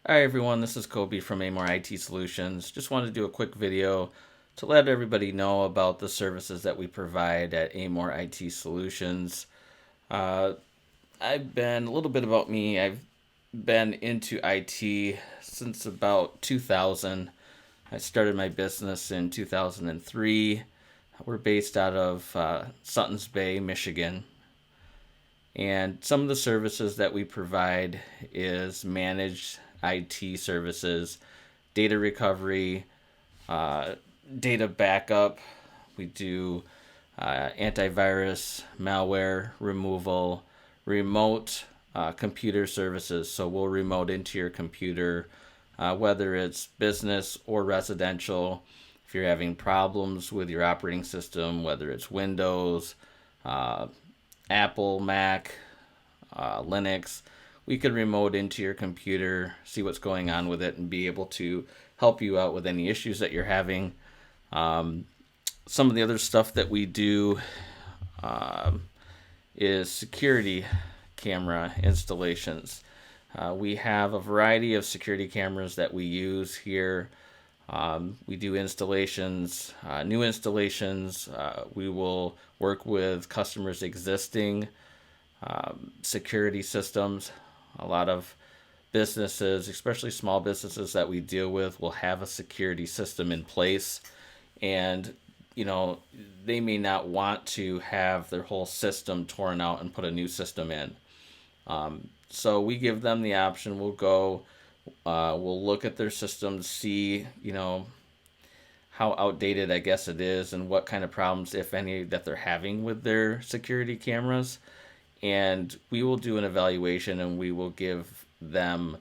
Hi everyone, this is Kobi from Amor IT Solutions. Just wanted to do a quick video to let everybody know about the services that we provide at Amor IT Solutions. Uh, I've been, a little bit about me, I've been into IT since about 2000. I started my business in 2003. We're based out of Suttons Bay, Michigan. And some of the services that we provide is managed IT services, data recovery, uh, data backup. We do antivirus, malware removal, remote computer services. So we'll remote into your computer, whether it's business or residential. If you're having problems with your operating system, whether it's Windows, uh, Apple, Mac, Linux, we could remote into your computer, see what's going on with it, and be able to help you out with any issues that you're having. Um, some of the other stuff that we do um, is security camera installations. We have a variety of security cameras that we use here. We do installations, new installations. We will work with customers' existing security systems. A lot of businesses, especially small businesses that we deal with, will have a security system in place. And, they may not want to have their whole system torn out and put a new system in. So we give them the option. We'll look at their system, see, how outdated I guess it is and what kind of problems, if any, that they're having with their security cameras. And we will do an evaluation and we will give them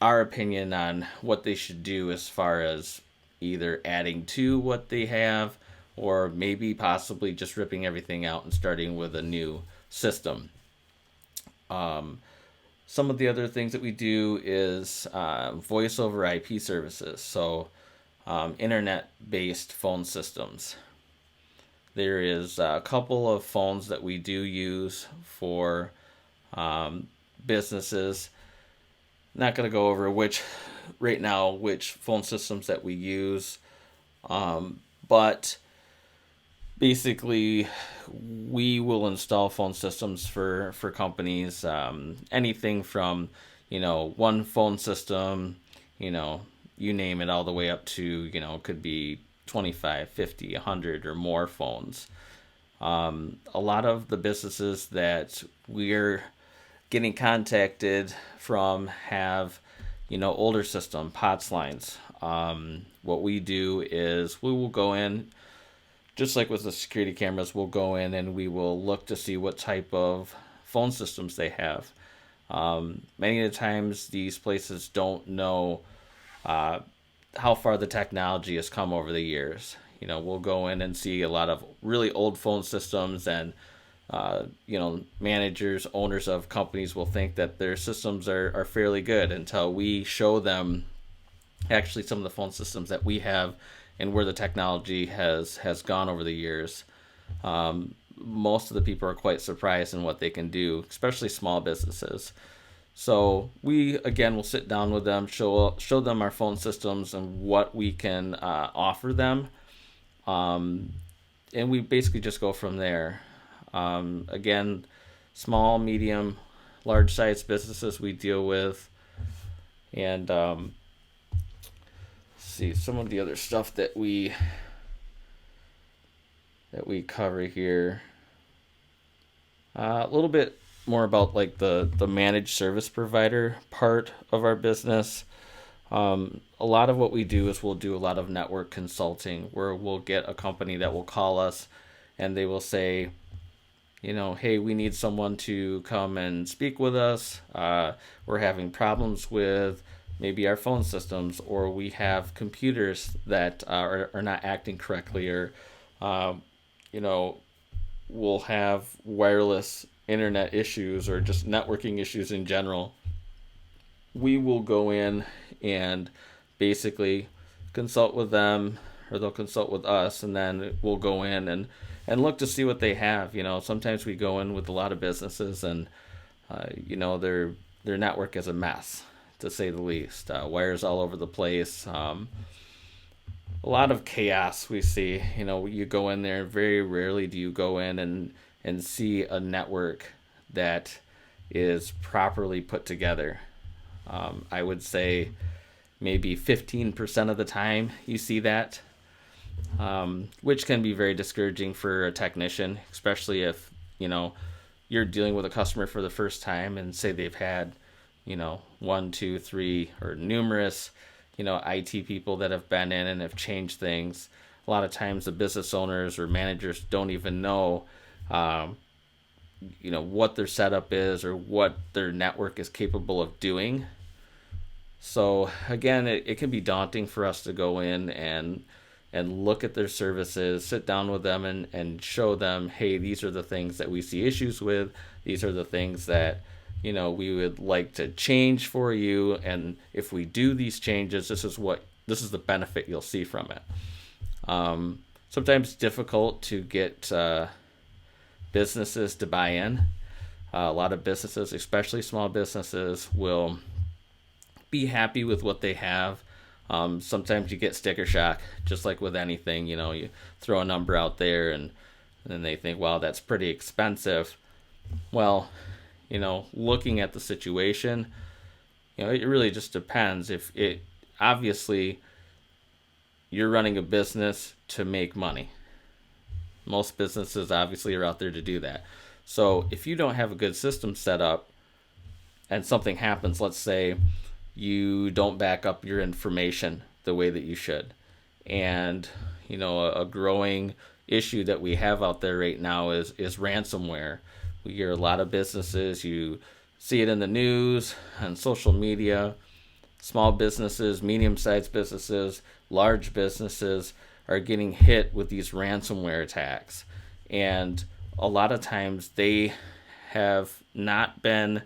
our opinion on what they should do as far as either adding to what they have or maybe possibly just ripping everything out and starting with a new system. Um, some of the other things that we do is voice over IP services, so internet based phone systems. There is a couple of phones that we do use for um, businesses. Not going to go over which phone systems that we use, but basically we will install phone systems for companies. Anything from one phone system, you know you name it, all the way up to could be 25, 50, 100 or more phones. A lot of the businesses that we're getting contacted from have older system POTS lines. What we do is we will go in, just like with the security cameras, we'll go in and we will look to see what type of phone systems they have. Many of the times these places don't know uh, how far the technology has come over the years. We'll go in and see a lot of really old phone systems, and managers, owners of companies will think that their systems are fairly good until we show them actually some of the phone systems that we have and where the technology has gone over the years. Most of the people are quite surprised in what they can do, especially small businesses. So we again will sit down with them, show them our phone systems and what we can offer them, um, and we basically just go from there. Again, small, medium, large size businesses we deal with, and see some of the other stuff that we cover here. A little bit more about like the managed service provider part of our business. A lot of what we do is we'll do a lot of network consulting where we'll get a company that will call us and they will say, hey, we need someone to come and speak with us. We're having problems with maybe our phone systems, or we have computers that are not acting correctly, or, you know, we'll have wireless internet issues or just networking issues in general. We will go in and basically consult with them, or they'll consult with us, and then we'll go in and look to see what they have. Sometimes we go in with a lot of businesses, and their network is a mess, to say the least. Wires all over the place. A lot of chaos we see. You go in there, very rarely do you go in and see a network that is properly put together. I would say maybe 15% of the time you see that, which can be very discouraging for a technician, especially if you're dealing with a customer for the first time and say they've had one, two, three, or numerous IT people that have been in and have changed things. A lot of times the business owners or managers don't even know what their setup is or what their network is capable of doing. So again, it can be daunting for us to go in and look at their services, sit down with them and show them, hey, these are the things that we see issues with. These are the things that we would like to change for you, and if we do these changes, this is the benefit you'll see from it. Sometimes it's difficult to get businesses to buy in. A lot of businesses, especially small businesses, will be happy with what they have. Sometimes you get sticker shock, just like with anything. You throw a number out there and then they think, wow, that's pretty expensive. Well, looking at the situation, it really just depends. If it obviously you're running a business to make money. Most businesses obviously are out there to do that. So if you don't have a good system set up and something happens, let's say you don't back up your information the way that you should, and a growing issue that we have out there right now is ransomware. We hear a lot of businesses, you see it in the news, on social media. Small businesses, medium-sized businesses, large businesses are getting hit with these ransomware attacks. And a lot of times they have not been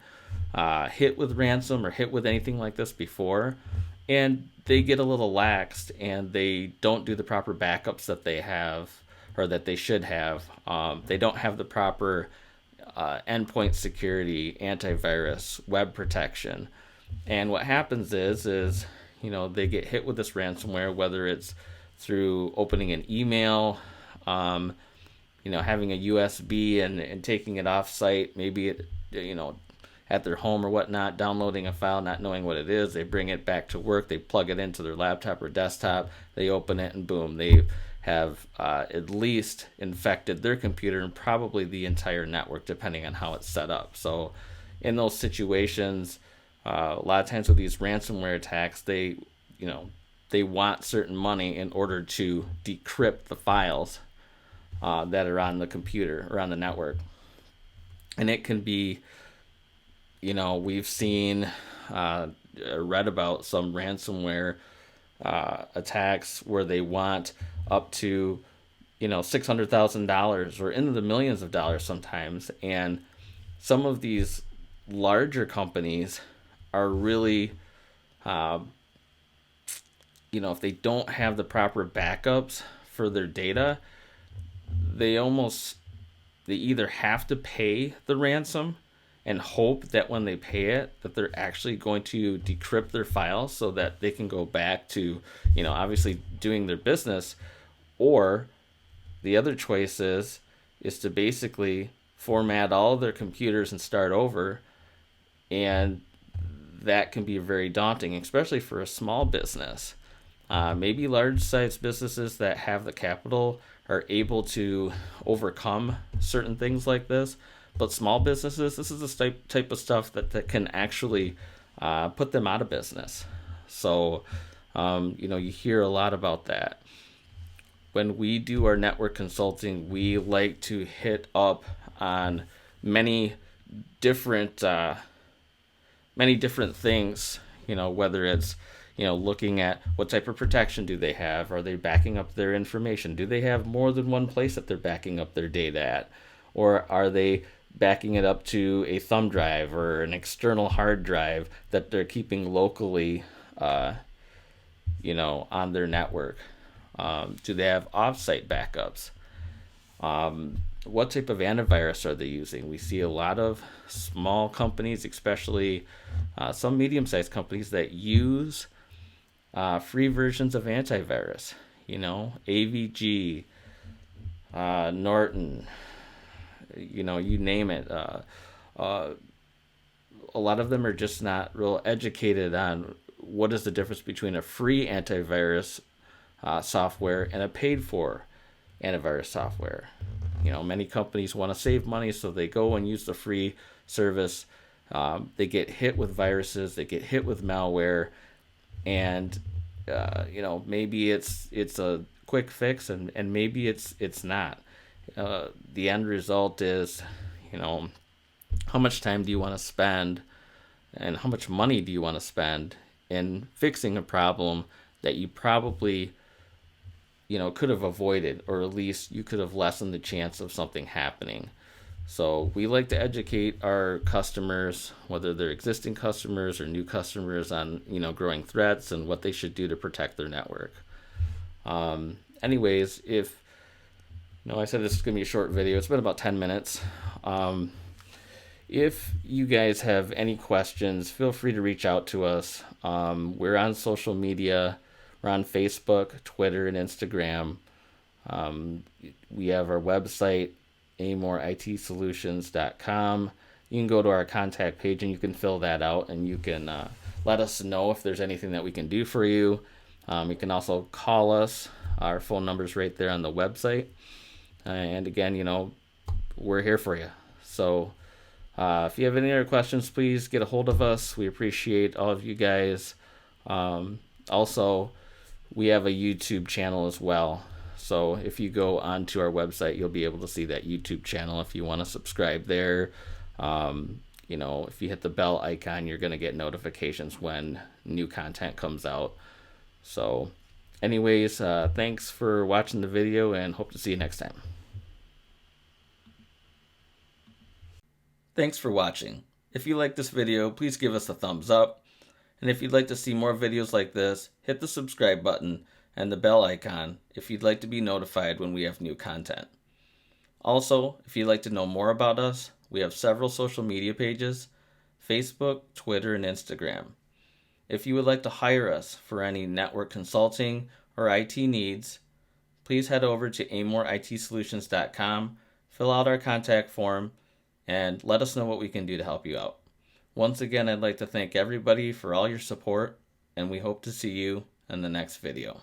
hit with ransom or hit with anything like this before. And they get a little laxed and they don't do the proper backups that they have or that they should have. They don't have the proper endpoint security, antivirus, web protection. And what happens is they get hit with this ransomware, whether it's through opening an email, having a USB and taking it off site, maybe at their home or whatnot, downloading a file, not knowing what it is. They bring it back to work, they plug it into their laptop or desktop, they open it, and boom, they have at least infected their computer and probably the entire network, depending on how it's set up. So in those situations, a lot of times with these ransomware attacks, they want certain money in order to decrypt the files that are on the computer or on the network. And it can be, we've seen, read about some ransomware attacks where they want up to $600,000 or into the millions of dollars sometimes. And some of these larger companies are really if they don't have the proper backups for their data, they either have to pay the ransom and hope that when they pay it that they're actually going to decrypt their files so that they can go back to obviously doing their business. Or the other choice is to basically format all of their computers and start over, and that can be very daunting, especially for a small business. Maybe large-sized businesses that have the capital are able to overcome certain things like this, but small businesses, this is the type of stuff that can actually put them out of business. So, you hear a lot about that. When we do our network consulting, we like to hit up on many different things, whether it's looking at what type of protection do they have, are they backing up their information, do they have more than one place that they're backing up their data at, or are they backing it up to a thumb drive or an external hard drive that they're keeping locally on their network. Do they have off-site backups? what type of antivirus are they using? We see a lot of small companies, especially some medium-sized companies, that use free versions of antivirus. AVG, Norton, you name it. Uh, a lot of them are just not real educated on what is the difference between a free antivirus software and a paid for antivirus software. Many companies want to save money, so they go and use the free service. They get hit with viruses, they get hit with malware, and maybe it's a quick fix, and maybe it's not. The end result is, how much time do you want to spend, and how much money do you want to spend in fixing a problem that you probably could have avoided, or at least you could have lessened the chance of something happening. So we like to educate our customers, whether they're existing customers or new customers, on growing threats and what they should do to protect their network. Anyways, if I said this is going to be a short video. It's been about 10 minutes. If you guys have any questions, feel free to reach out to us. We're on social media. We're on Facebook, Twitter, and Instagram. We have our website, amoritSolutions.com. You can go to our contact page and you can fill that out, and you can let us know if there's anything that we can do for you. You can also call us. Our phone number's right there on the website. And again, we're here for you. So if you have any other questions, please get a hold of us. We appreciate all of you guys. Also, we have a YouTube channel as well. So if you go onto our website, you'll be able to see that YouTube channel if you want to subscribe there. If you hit the bell icon, you're going to get notifications when new content comes out. So anyways, thanks for watching the video, and hope to see you next time. Thanks for watching. If you like this video, please give us a thumbs up. And if you'd like to see more videos like this, hit the subscribe button and the bell icon if you'd like to be notified when we have new content. Also, if you'd like to know more about us, we have several social media pages: Facebook, Twitter, and Instagram. If you would like to hire us for any network consulting or IT needs, please head over to AmorITSolutions.com, fill out our contact form, and let us know what we can do to help you out. Once again, I'd like to thank everybody for all your support, and we hope to see you in the next video.